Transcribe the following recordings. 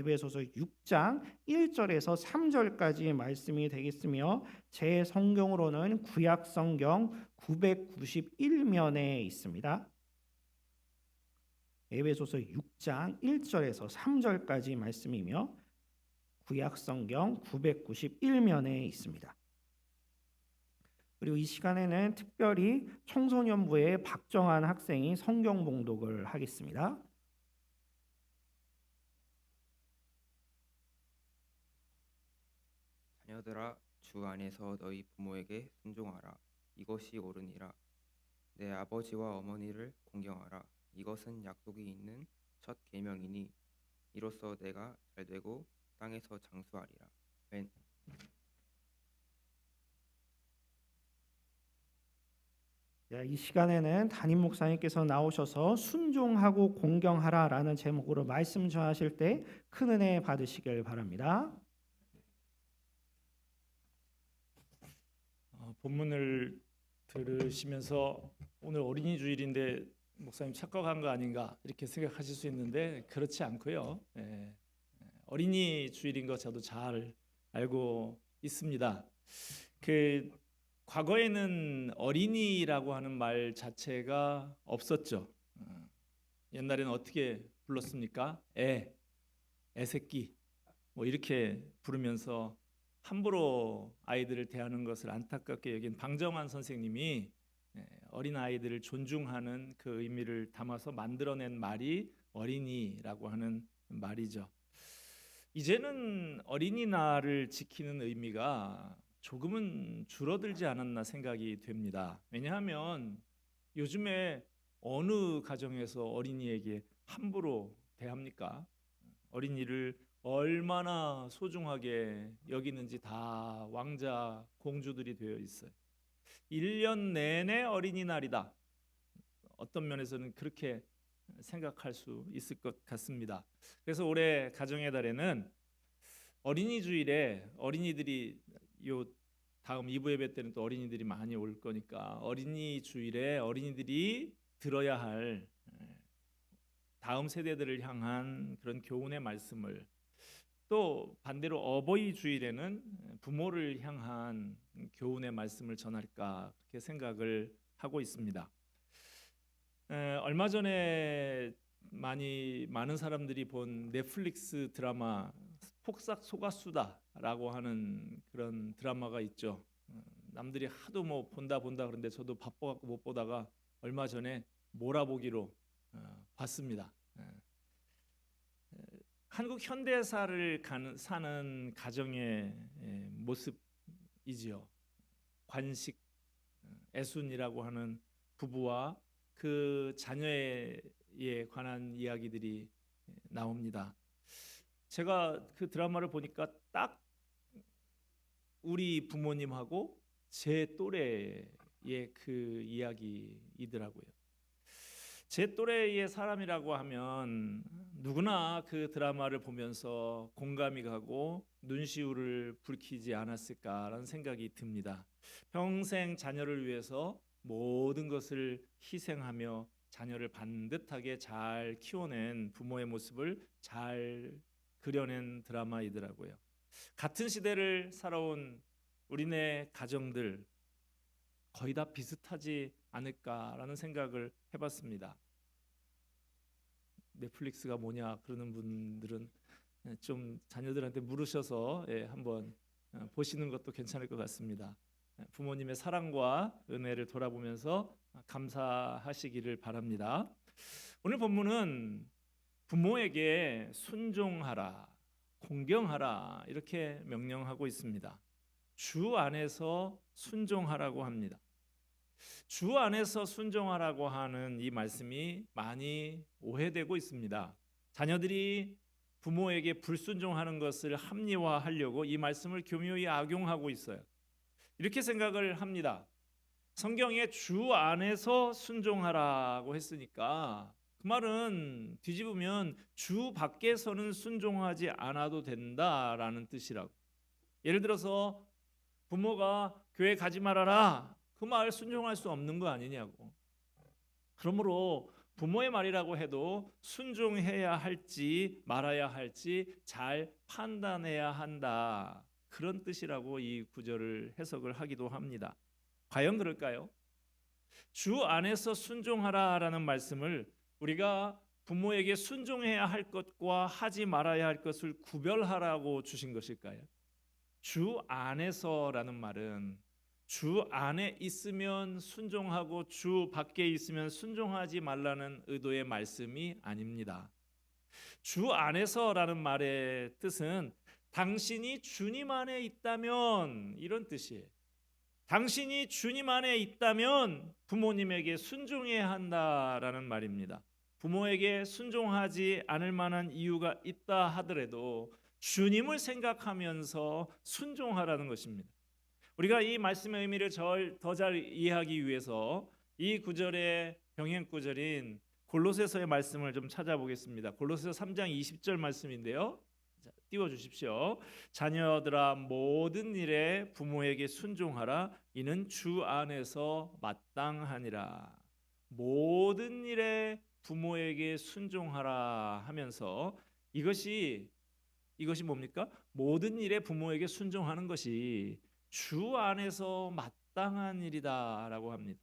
에베소서 6장 1절에서 3절까지 말씀이 되겠으며 제 성경으로는 구약 성경 991면에 있습니다. 에베소서 6장 1절에서 3절까지 말씀이며 구약 성경 991면에 있습니다. 그리고 이 시간에는 특별히 청소년부의 박정한 학생이 성경 봉독을 하겠습니다. 자녀들아, 주 안에서 너희 부모에게 순종하라. 이것이 옳으니라. 내 아버지와 어머니를 공경하라. 이것은 약속이 있는 첫 계명이니 이로써 내가 잘되고 땅에서 장수하리라. 아멘. 이 시간에는 담임 목사님께서 나오셔서 순종하고 공경하라라는 제목으로 말씀 전하실 때 큰 은혜 받으시길 바랍니다. 본문을 들으시면서 오늘 어린이 주일인데 목사님 착각한 거 아닌가 이렇게 생각하실 수 있는데 그렇지 않고요. 어린이 주일인 거 저도 잘 알고 있습니다. 과거에는 어린이라고 하는 말 자체가 없었죠. 옛날에는 어떻게 불렀습니까? 애새끼 뭐 이렇게 부르면서 함부로 아이들을 대하는 것을 안타깝게 여긴 방정환 선생님이 어린 아이들을 존중하는 그 의미를 담아서 만들어낸 말이 어린이라고 하는 말이죠. 이제는 어린이날을 지키는 의미가 조금은 줄어들지 않았나 생각이 됩니다. 왜냐하면 요즘에 어느 가정에서 어린이에게 함부로 대합니까? 어린이를 얼마나 소중하게 여기는지 다 왕자 공주들이 되어 있어요. 1년 내내 어린이날이다. 어떤 면에서는 그렇게 생각할 수 있을 것 같습니다. 그래서 올해 가정의 달에는 어린이 주일에 어린이들이 요 다음 2부 예배 때는 또 어린이들이 많이 올 거니까 어린이 주일에 어린이들이 들어야 할 다음 세대들을 향한 그런 교훈의 말씀을, 또 반대로 어버이 주일에는 부모를 향한 교훈의 말씀을 전할까 그렇게 생각을 하고 있습니다. 얼마 전에 많은 사람들이 본 넷플릭스 드라마 폭삭 속았수다라고 하는 그런 드라마가 있죠. 남들이 하도 뭐 본다 그런데 저도 바빠갖고 못 보다가 얼마 전에 몰아보기로 봤습니다. 한국 현대사를 사는 가정의 모습이지요. 관식, 애순이라고 하는 부부와 그 자녀에 관한 이야기들이 나옵니다. 제가 그 드라마를 보니까 딱 우리 부모님하고 제 또래의 그 이야기이더라고요. 제 또래의 사람이라고 하면 누구나 그 드라마를 보면서 공감이 가고 눈시울을 붉히지 않았을까라는 생각이 듭니다. 평생 자녀를 위해서 모든 것을 희생하며 자녀를 반듯하게 잘 키워낸 부모의 모습을 잘 그려낸 드라마이더라고요. 같은 시대를 살아온 우리네 가정들 거의 다 비슷하지 않을까라는 생각을 해봤습니다. 넷플릭스가 뭐냐 그러는 분들은 좀 자녀들한테 물으셔서 한번 보시는 것도 괜찮을 것 같습니다. 부모님의 사랑과 은혜를 돌아보면서 감사하시기를 바랍니다. 오늘 본문은 부모에게 순종하라, 공경하라 이렇게 명령하고 있습니다. 주 안에서 순종하라고 합니다. 주 안에서 순종하라고 하는 이 말씀이 많이 오해되고 있습니다. 자녀들이 부모에게 불순종하는 것을 합리화하려고 이 말씀을 교묘히 악용하고 있어요. 이렇게 생각을 합니다. 성경에 주 안에서 순종하라고 했으니까 그 말은 뒤집으면 주 밖에서는 순종하지 않아도 된다라는 뜻이라고. 예를 들어서 부모가 교회 가지 말아라 그 말 순종할 수 없는 거 아니냐고. 그러므로 부모의 말이라고 해도 순종해야 할지 말아야 할지 잘 판단해야 한다. 그런 뜻이라고 이 구절을 해석을 하기도 합니다. 과연 그럴까요? 주 안에서 순종하라라는 말씀을 우리가 부모에게 순종해야 할 것과 하지 말아야 할 것을 구별하라고 주신 것일까요? 주 안에서라는 말은 주 안에 있으면 순종하고 주 밖에 있으면 순종하지 말라는 의도의 말씀이 아닙니다. 주 안에서라는 말의 뜻은 당신이 주님 안에 있다면, 이런 뜻이에요. 당신이 주님 안에 있다면 부모님에게 순종해야 한다라는 말입니다. 부모에게 순종하지 않을 만한 이유가 있다 하더라도 주님을 생각하면서 순종하라는 것입니다. 우리가 이 말씀의 의미를 더 잘 이해하기 위해서 이 구절의 병행 구절인 골로새서의 말씀을 좀 찾아보겠습니다. 골로새서 3장 20절 말씀인데요. 자, 띄워 주십시오. 자녀들아 모든 일에 부모에게 순종하라. 이는 주 안에서 마땅하니라. 모든 일에 부모에게 순종하라 하면서 이것이 뭡니까? 모든 일에 부모에게 순종하는 것이 주 안에서 마땅한 일이다라고 합니다.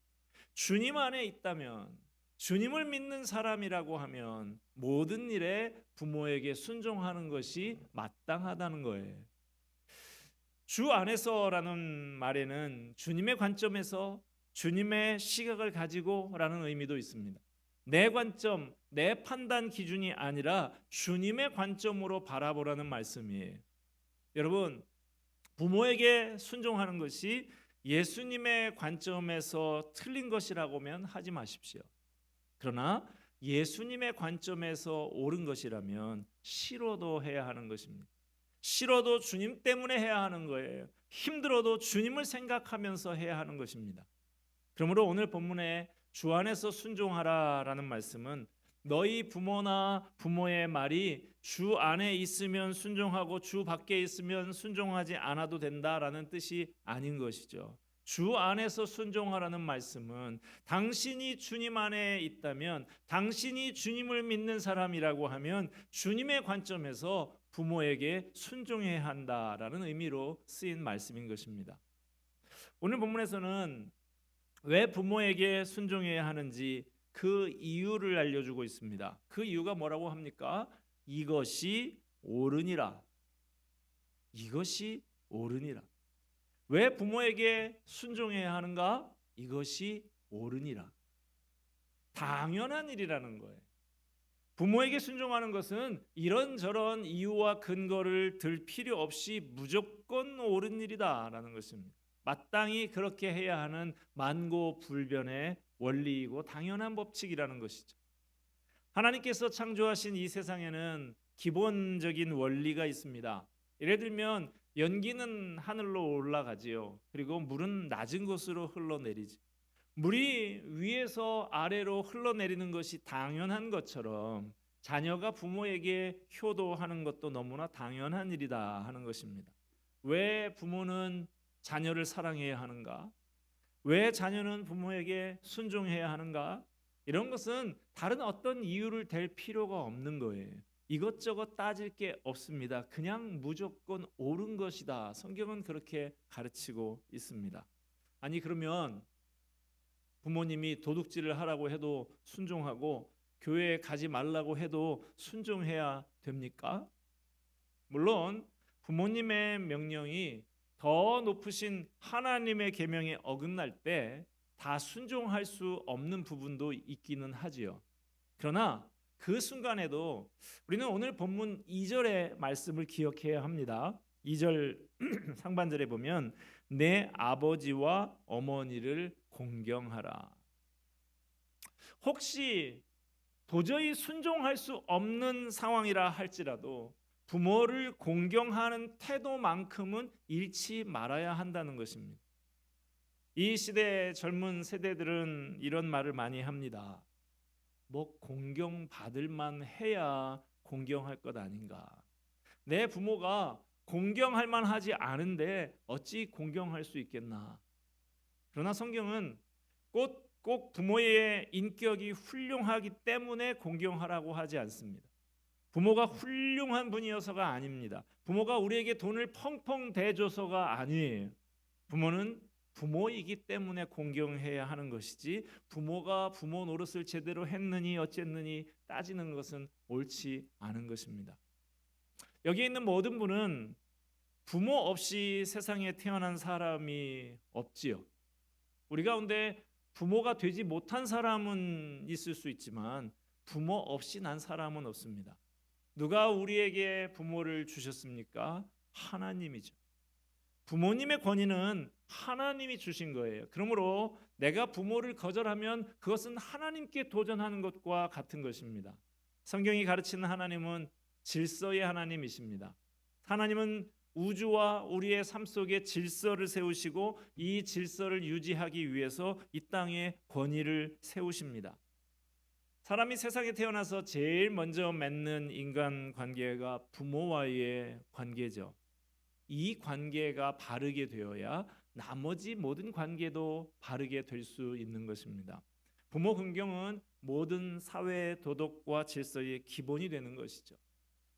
주님 안에 있다면, 주님을 믿는 사람이라고 하면 모든 일에 부모에게 순종하는 것이 마땅하다는 거예요. 주 안에서라는 말에는 주님의 관점에서 주님의 시각을 가지고라는 의미도 있습니다. 내 관점, 내 판단 기준이 아니라 주님의 관점으로 바라보라는 말씀이에요. 여러분, 부모에게 순종하는 것이 예수님의 관점에서 틀린 것이라고면 하지 마십시오. 그러나 예수님의 관점에서 옳은 것이라면 싫어도 해야 하는 것입니다. 싫어도 주님 때문에 해야 하는 거예요. 힘들어도 주님을 생각하면서 해야 하는 것입니다. 그러므로 오늘 본문에 주 안에서 순종하라라는 말씀은 너희 부모나 부모의 말이 주 안에 있으면 순종하고 주 밖에 있으면 순종하지 않아도 된다라는 뜻이 아닌 것이죠. 주 안에서 순종하라는 말씀은 당신이 주님 안에 있다면, 당신이 주님을 믿는 사람이라고 하면 주님의 관점에서 부모에게 순종해야 한다라는 의미로 쓰인 말씀인 것입니다. 오늘 본문에서는 왜 부모에게 순종해야 하는지 그 이유를 알려주고 있습니다. 그 이유가 뭐라고 합니까? 이것이 옳으니라. 이것이 옳으니라. 왜 부모에게 순종해야 하는가? 이것이 옳으니라. 당연한 일이라는 거예요. 부모에게 순종하는 것은 이런저런 이유와 근거를 들 필요 없이 무조건 옳은 일이다라는 것입니다. 마땅히 그렇게 해야 하는 만고불변의 원리이고 당연한 법칙이라는 것이죠. 하나님께서 창조하신 이 세상에는 기본적인 원리가 있습니다. 예를 들면 연기는 하늘로 올라가지요. 그리고 물은 낮은 곳으로 흘러내리지. 물이 위에서 아래로 흘러내리는 것이 당연한 것처럼 자녀가 부모에게 효도하는 것도 너무나 당연한 일이다 하는 것입니다. 왜 부모는 자녀를 사랑해야 하는가? 왜 자녀는 부모에게 순종해야 하는가? 이런 것은 다른 어떤 이유를 댈 필요가 없는 거예요. 이것저것 따질 게 없습니다. 그냥 무조건 옳은 것이다. 성경은 그렇게 가르치고 있습니다. 아니 그러면 부모님이 도둑질을 하라고 해도 순종하고 교회에 가지 말라고 해도 순종해야 됩니까? 물론 부모님의 명령이 더 높으신 하나님의 계명에 어긋날 때 다 순종할 수 없는 부분도 있기는 하지요. 그러나 그 순간에도 우리는 오늘 본문 2절의 말씀을 기억해야 합니다. 2절 상반절에 보면 내 아버지와 어머니를 공경하라. 혹시 도저히 순종할 수 없는 상황이라 할지라도 부모를 공경하는 태도만큼은 잃지 말아야 한다는 것입니다. 이 시대의 젊은 세대들은 이런 말을 많이 합니다. 뭐 공경받을 만 해야 공경할 것 아닌가. 내 부모가 공경할 만하지 않은데 어찌 공경할 수 있겠나. 그러나 성경은 곧 꼭 부모의 인격이 훌륭하기 때문에 공경하라고 하지 않습니다. 부모가 훌륭한 분이어서가 아닙니다. 부모가 우리에게 돈을 펑펑 대줘서가 아니에요. 부모는 부모이기 때문에 공경해야 하는 것이지, 부모가 부모 노릇을 제대로 했느니 어쨌느니 따지는 것은 옳지 않은 것입니다. 여기 있는 모든 분은 부모 없이 세상에 태어난 사람이 없지요. 우리 가운데 부모가 되지 못한 사람은 있을 수 있지만 부모 없이 난 사람은 없습니다. 누가 우리에게 부모를 주셨습니까? 하나님이죠. 부모님의 권위는 하나님이 주신 거예요. 그러므로 내가 부모를 거절하면 그것은 하나님께 도전하는 것과 같은 것입니다. 성경이 가르치는 하나님은 질서의 하나님이십니다. 하나님은 우주와 우리의 삶 속에 질서를 세우시고 이 질서를 유지하기 위해서 이 땅에 권위를 세우십니다. 사람이 세상에 태어나서 제일 먼저 맺는 인간 관계가 부모와의 관계죠. 이 관계가 바르게 되어야 나머지 모든 관계도 바르게 될 수 있는 것입니다. 부모 긍정은 모든 사회 도덕과 질서의 기본이 되는 것이죠.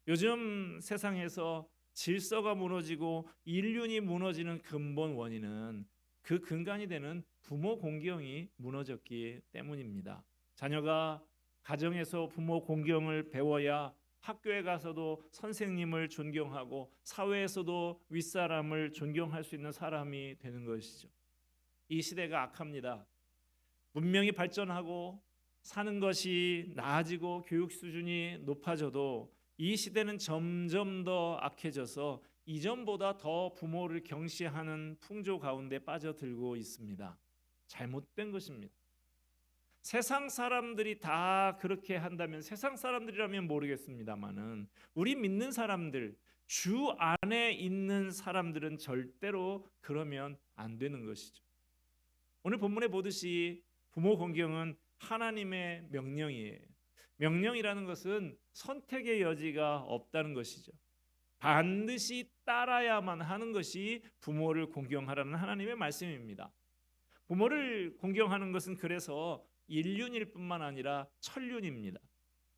요즘 세상에서 질서가 무너지고 인륜이 무너지는 근본 원인은 그 근간이 되는 부모 공경이 무너졌기 때문입니다. 자녀가 가정에서 부모 공경을 배워야 학교에 가서도 선생님을 존경하고 사회에서도 윗사람을 존경할 수 있는 사람이 되는 것이죠. 이 시대가 악합니다. 문명이 발전하고 사는 것이 나아지고 교육 수준이 높아져도 이 시대는 점점 더 악해져서 이전보다 더 부모를 경시하는 풍조 가운데 빠져들고 있습니다. 잘못된 것입니다. 세상 사람들이 다 그렇게 한다면, 세상 사람들이라면 모르겠습니다만은 우리 믿는 사람들, 주 안에 있는 사람들은 절대로 그러면 안 되는 것이죠. 오늘 본문에 보듯이 부모 공경은 하나님의 명령이에요. 명령이라는 것은 선택의 여지가 없다는 것이죠. 반드시 따라야만 하는 것이 부모를 공경하라는 하나님의 말씀입니다. 부모를 공경하는 것은 그래서 인륜일 뿐만 아니라 천륜입니다.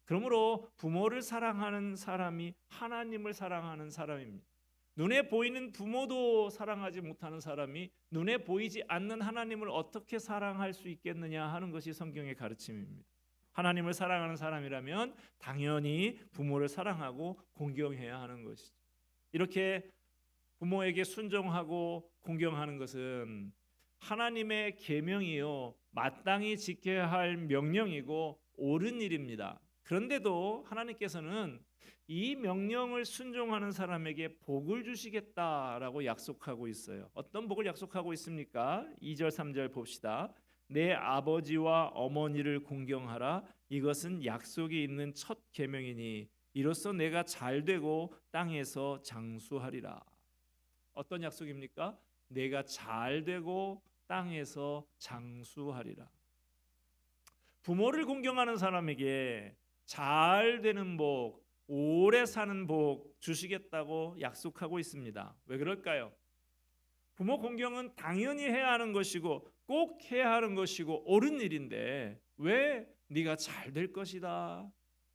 그러므로 부모를 사랑하는 사람이 하나님을 사랑하는 사람입니다. 눈에 보이는 부모도 사랑하지 못하는 사람이 눈에 보이지 않는 하나님을 어떻게 사랑할 수 있겠느냐 하는 것이 성경의 가르침입니다. 하나님을 사랑하는 사람이라면 당연히 부모를 사랑하고 공경해야 하는 것이죠. 이렇게 부모에게 순종하고 공경하는 것은 하나님의 계명이요, 마땅히 지켜야 할 명령이고 옳은 일입니다. 그런데도 하나님께서는 이 명령을 순종하는 사람에게 복을 주시겠다라고 약속하고 있어요. 어떤 복을 약속하고 있습니까? 2절 3절 봅시다. 내 아버지와 어머니를 공경하라. 이것은 약속이 있는 첫 계명이니 이로써 내가 잘되고 땅에서 장수하리라. 어떤 약속입니까? 내가 잘되고 땅에서 장수하리라. 부모를 공경하는 사람에게 잘되는 복, 오래 사는 복 주시겠다고 약속하고 있습니다. 왜 그럴까요? 부모 공경은 당연히 해야 하는 것이고 꼭 해야 하는 것이고 옳은 일인데 왜 네가 잘 될 것이다,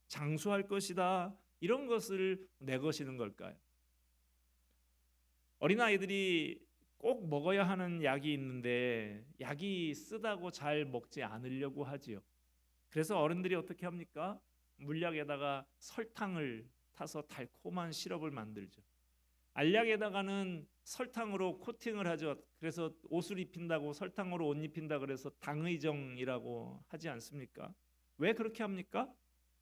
장수할 것이다 이런 것을 내거시는 걸까요? 어린아이들이 꼭 먹어야 하는 약이 있는데 약이 쓰다고 잘 먹지 않으려고 하지요. 그래서 어른들이 어떻게 합니까? 물약에다가 설탕을 타서 달콤한 시럽을 만들죠. 알약에다가는 설탕으로 코팅을 하죠. 그래서 옷을 입힌다고 설탕으로 옷 입힌다 그래서 당의정이라고 하지 않습니까? 왜 그렇게 합니까?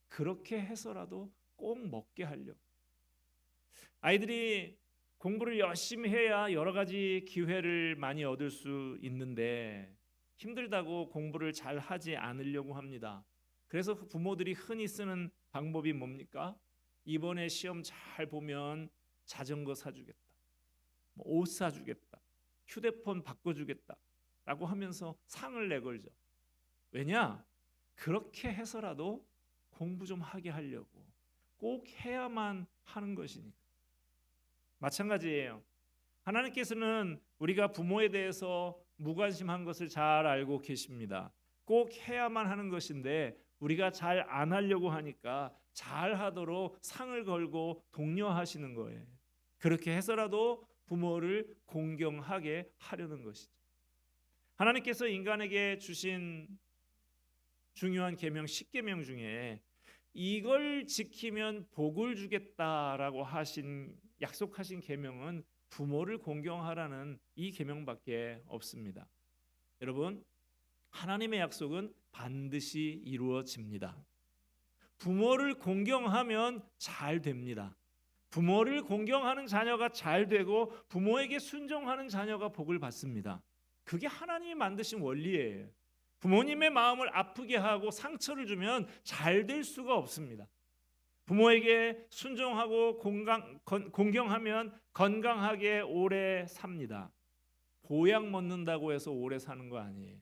그렇게 해서라도 꼭 먹게 하려고. 아이들이 공부를 열심히 해야 여러 가지 기회를 많이 얻을 수 있는데 힘들다고 공부를 잘 하지 않으려고 합니다. 그래서 부모들이 흔히 쓰는 방법이 뭡니까? 이번에 시험 잘 보면 자전거 사주겠다, 옷 사주겠다, 휴대폰 바꿔주겠다 라고 하면서 상을 내걸죠. 왜냐? 그렇게 해서라도 공부 좀 하게 하려고, 꼭 해야만 하는 것이니까. 마찬가지예요. 하나님께서는 우리가 부모에 대해서 무관심한 것을 잘 알고 계십니다. 꼭 해야만 하는 것인데 우리가 잘 안 하려고 하니까 잘 하도록 상을 걸고 독려하시는 거예요. 그렇게 해서라도 부모를 공경하게 하려는 것이죠. 하나님께서 인간에게 주신 중요한 계명 10계명 중에 이걸 지키면 복을 주겠다라고 하신 약속하신 계명은 부모를 공경하라는 이 계명밖에 없습니다. 여러분, 하나님의 약속은 반드시 이루어집니다. 부모를 공경하면 잘 됩니다. 부모를 공경하는 자녀가 잘 되고 부모에게 순종하는 자녀가 복을 받습니다. 그게 하나님이 만드신 원리예요. 부모님의 마음을 아프게 하고 상처를 주면 잘 될 수가 없습니다. 부모에게 순종하고 공경하면 건강하게 오래 삽니다. 보약 먹는다고 해서 오래 사는 거 아니에요.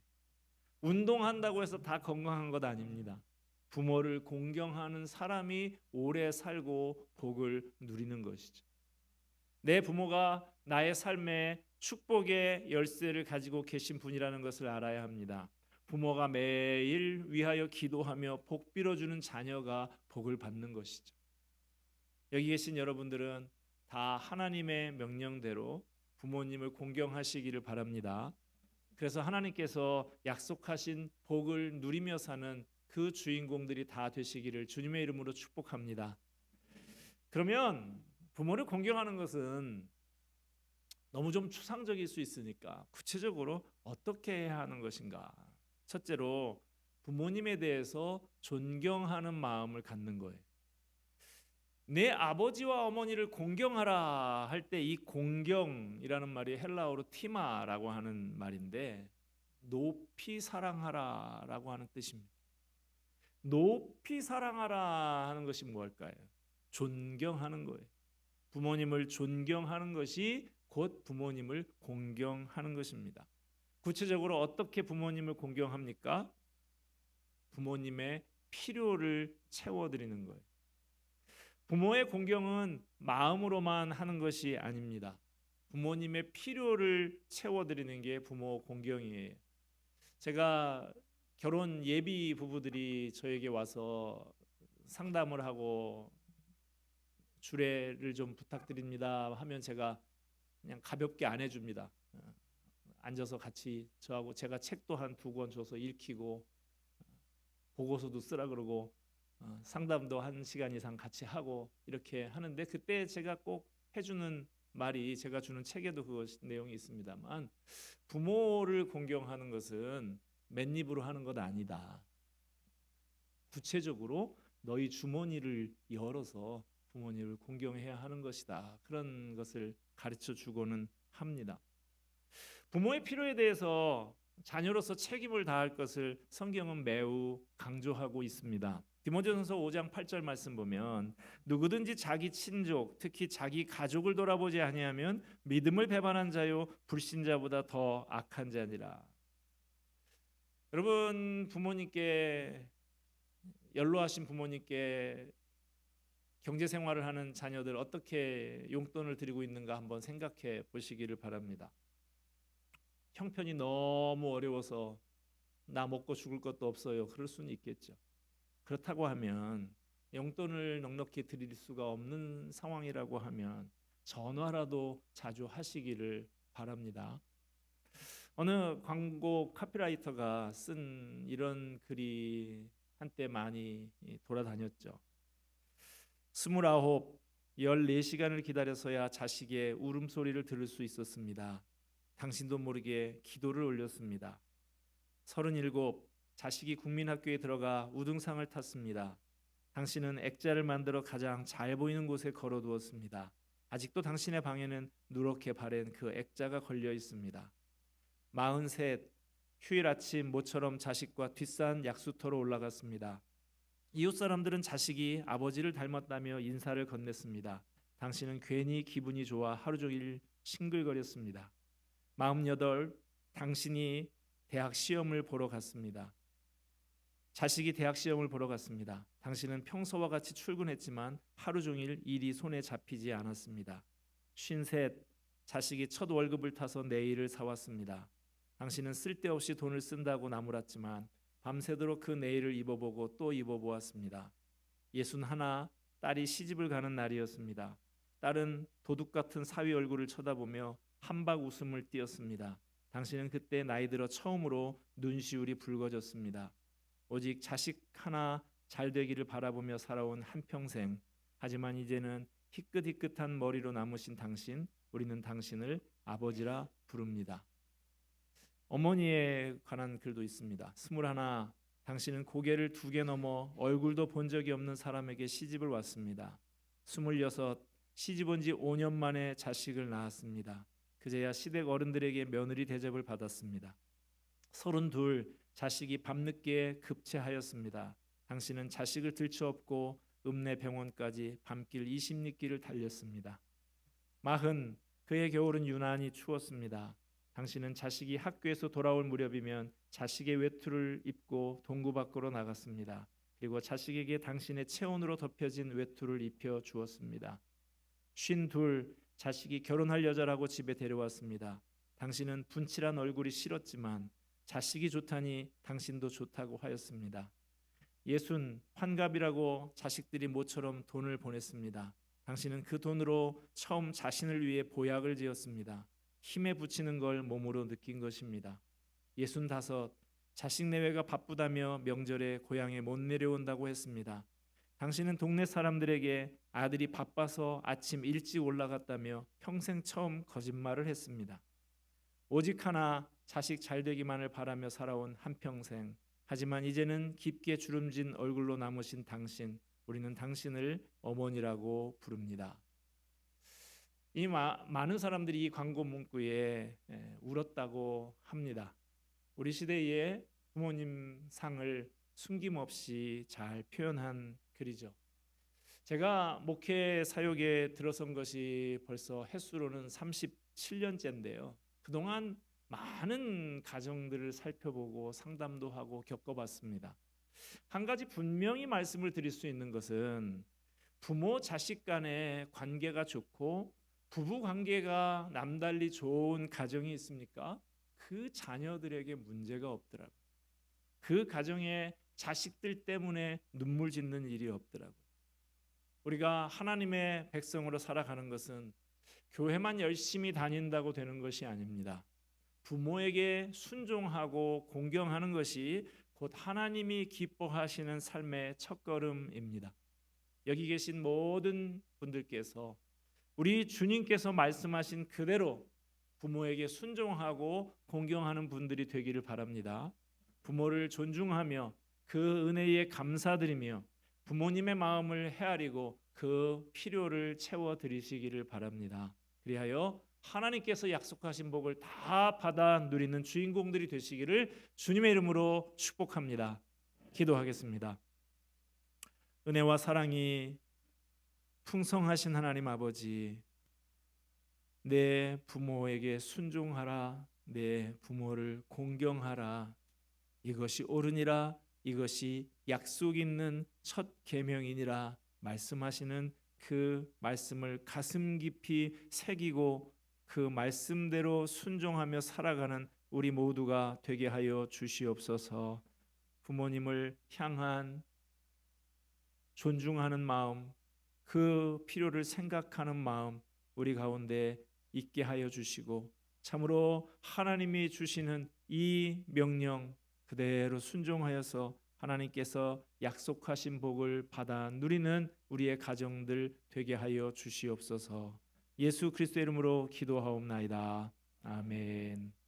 운동한다고 해서 다 건강한 것 아닙니다. 부모를 공경하는 사람이 오래 살고 복을 누리는 것이죠. 내 부모가 나의 삶에 축복의 열쇠를 가지고 계신 분이라는 것을 알아야 합니다. 부모가 매일 위하여 기도하며 복 빌어주는 자녀가 복을 받는 것이죠. 여기 계신 여러분들은 다 하나님의 명령대로 부모님을 공경하시기를 바랍니다. 그래서 하나님께서 약속하신 복을 누리며 사는 그 주인공들이 다 되시기를 주님의 이름으로 축복합니다. 그러면 부모를 공경하는 것은 너무 좀 추상적일 수 있으니까 구체적으로 어떻게 해야 하는 것인가? 첫째로 부모님에 대해서 존경하는 마음을 갖는 거예요. 내 아버지와 어머니를 공경하라 할 때 이 공경이라는 말이 헬라어로 티마라고 하는 말인데 높이 사랑하라라고 하는 뜻입니다. 높이 사랑하라 하는 것이 뭘까요? 존경하는 거예요. 부모님을 존경하는 것이 곧 부모님을 공경하는 것입니다. 구체적으로 어떻게 부모님을 공경합니까? 부모님의 필요를 채워드리는 거예요. 부모의 공경은 마음으로만 하는 것이 아닙니다. 부모님의 필요를 채워드리는 게 부모 공경이에요. 제가 결혼 예비 부부들이 저에게 와서 상담을 하고 주례를 좀 부탁드립니다 하면 제가 그냥 가볍게 안 해줍니다. 앉아서 같이 저하고 제가 책도 한 2권 줘서 읽히고 보고서도 쓰라 그러고 상담도 1시간 이상 같이 하고 이렇게 하는데 그때 제가 꼭 해주는 말이 제가 주는 책에도 그 내용이 있습니다만 부모를 공경하는 것은 맨입으로 하는 것 아니다. 구체적으로 너희 주머니를 열어서 부모님을 공경해야 하는 것이다. 그런 것을 가르쳐 주고는 합니다. 부모의 필요에 대해서 자녀로서 책임을 다할 것을 성경은 매우 강조하고 있습니다. 디모데전서 5장 8절 말씀 보면 누구든지 자기 친족 특히 자기 가족을 돌아보지 아니하면 믿음을 배반한 자요 불신자보다 더 악한 자니라. 여러분 부모님께 연로하신 부모님께 경제 생활을 하는 자녀들 어떻게 용돈을 드리고 있는가 한번 생각해 보시기를 바랍니다. 형편이 너무 어려워서 나 먹고 죽을 것도 없어요. 그럴 수는 있겠죠. 그렇다고 하면 용돈을 넉넉히 드릴 수가 없는 상황이라고 하면 전화라도 자주 하시기를 바랍니다. 어느 광고 카피라이터가 쓴 이런 글이 한때 많이 돌아다녔죠. 29, 14시간을 기다려서야 자식의 울음소리를 들을 수 있었습니다. 당신도 모르게 기도를 올렸습니다. 37, 자식이 국민학교에 들어가 우등상을 탔습니다. 당신은 액자를 만들어 가장 잘 보이는 곳에 걸어두었습니다. 아직도 당신의 방에는 누렇게 바랜 그 액자가 걸려 있습니다. 43, 휴일 아침 모처럼 자식과 뒷산 약수터로 올라갔습니다. 이웃 사람들은 자식이 아버지를 닮았다며 인사를 건넸습니다. 당신은 괜히 기분이 좋아 하루 종일 싱글거렸습니다. 48, 당신이 대학 시험을 보러 갔습니다. 자식이 대학 시험을 보러 갔습니다. 당신은 평소와 같이 출근했지만 하루 종일 일이 손에 잡히지 않았습니다. 53, 자식이 첫 월급을 타서 내일을 사왔습니다. 당신은 쓸데없이 돈을 쓴다고 나무랐지만 밤새도록 그 내일을 입어보고 또 입어보았습니다. 61 딸이 시집을 가는 날이었습니다. 딸은 도둑 같은 사위 얼굴을 쳐다보며 한박 웃음을 띄었습니다. 당신은 그때 나이 들어 처음으로 눈시울이 붉어졌습니다. 오직 자식 하나 잘 되기를 바라보며 살아온 한평생. 하지만 이제는 희끗희끗한 머리로 남으신 당신, 우리는 당신을 아버지라 부릅니다. 어머니에 관한 글도 있습니다. 21 당신은 고개를 2개 넘어 얼굴도 본 적이 없는 사람에게 시집을 왔습니다. 26 시집 온 지 5년 만에 자식을 낳았습니다. 그제야 시댁 어른들에게 며느리 대접을 받았습니다. 32 자식이 밤늦게 급체하였습니다. 당신은 자식을 들쳐업고 읍내 병원까지 밤길 20리길을 달렸습니다. 40 그의 겨울은 유난히 추웠습니다. 당신은 자식이 학교에서 돌아올 무렵이면 자식의 외투를 입고 동구 밖으로 나갔습니다. 그리고 자식에게 당신의 체온으로 덮여진 외투를 입혀 주었습니다. 52 자식이 결혼할 여자라고 집에 데려왔습니다. 당신은 분칠한 얼굴이 싫었지만 자식이 좋다니 당신도 좋다고 하였습니다. 60 환갑이라고 자식들이 모처럼 돈을 보냈습니다. 당신은 그 돈으로 처음 자신을 위해 보약을 지었습니다. 힘에 부치는 걸 몸으로 느낀 것입니다. 65 자식 내외가 바쁘다며 명절에 고향에 못 내려온다고 했습니다. 당신은 동네 사람들에게 아들이 바빠서 아침 일찍 올라갔다며 평생 처음 거짓말을 했습니다. 오직 하나 자식 잘 되기만을 바라며 살아온 한평생. 하지만 이제는 깊게 주름진 얼굴로 남으신 당신, 우리는 당신을 어머니라고 부릅니다. 이 많은 사람들이 이 광고 문구에 울었다고 합니다. 우리 시대의 부모님 상을 숨김없이 잘 표현한 글이죠. 제가 목회 사역에 들어선 것이 벌써 횟수로는 37년째인데요. 그동안 많은 가정들을 살펴보고 상담도 하고 겪어봤습니다. 한 가지 분명히 말씀을 드릴 수 있는 것은 부모 자식 간의 관계가 좋고 부부 관계가 남달리 좋은 가정이 있습니까? 그 자녀들에게 문제가 없더라고요. 그 가정의 자식들 때문에 눈물 짓는 일이 없더라고요. 우리가 하나님의 백성으로 살아가는 것은 교회만 열심히 다닌다고 되는 것이 아닙니다. 부모에게 순종하고 공경하는 것이 곧 하나님이 기뻐하시는 삶의 첫걸음입니다. 여기 계신 모든 분들께서 우리 주님께서 말씀하신 그대로 부모에게 순종하고 공경하는 분들이 되기를 바랍니다. 부모를 존중하며 그 은혜에 감사드리며 부모님의 마음을 헤아리고 그 필요를 채워드리시기를 바랍니다. 그리하여 하나님께서 약속하신 복을 다 받아 누리는 주인공들이 되시기를 주님의 이름으로 축복합니다. 기도하겠습니다. 은혜와 사랑이 풍성하신 하나님 아버지, 내 부모에게 순종하라, 내 부모를 공경하라, 이것이 옳으니라, 이것이 약속 있는 첫 계명이니라 말씀하시는 그 말씀을 가슴 깊이 새기고 그 말씀대로 순종하며 살아가는 우리 모두가 되게 하여 주시옵소서. 부모님을 향한 존중하는 마음, 그 필요를 생각하는 마음 우리 가운데 있게 하여 주시고 참으로 하나님이 주시는 이 명령 그대로 순종하여서 하나님께서 약속하신 복을 받아 누리는 우리의 가정들 되게 하여 주시옵소서. 예수 그리스도의 이름으로 기도하옵나이다. 아멘.